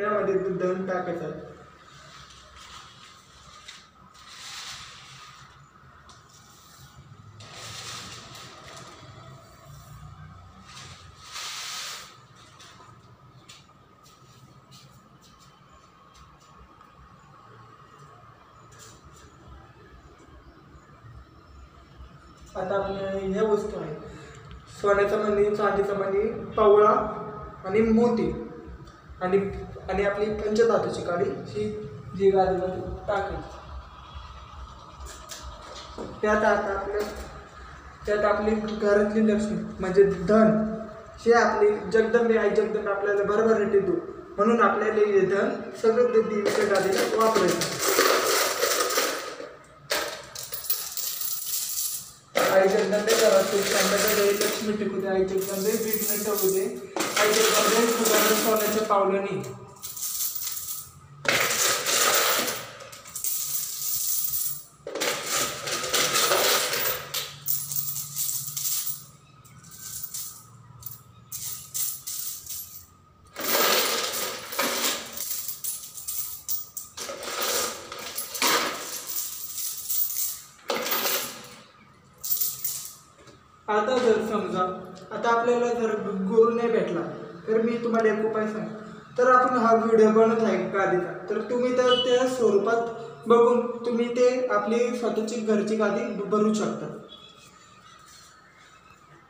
यामध्ये धन टाकायचं आहे. आता आपल्या ह्या वस्तू आहे सोन्याचा मणी, चांदीचा मणी, पवळा आणि मोती आणि आणि आपली पंचधातूची काडी ही जी गादीमध्ये टाकायची. त्यात आपली घरातली लक्ष्मी म्हणजे धन हे आपली जगदंबे आई जगदंबे आपल्याला भरभराटी देऊ म्हणून आपल्याला हे धन सगळं देवीच्या गादीला वापरायचं. आई जगदंबे घरात संध्याकाळी लक्ष्मी टिकू दे, आई जगदंबे विघ्न ठेवू दे, आई जगदंबे तुझ्या सोन्याच्या पावलांनी. आता जर समजा आता आपल्याला जर गुरु नाही भेटला तर मी तुम्हाला एक उपाय सांग. तर आपण हा व्हिडिओ बनवत आहे गादीचा, तर तुम्ही तर त्या स्वरूपात बघून तुम्ही ते आपली स्वतःची घरची गादी बनवू शकता.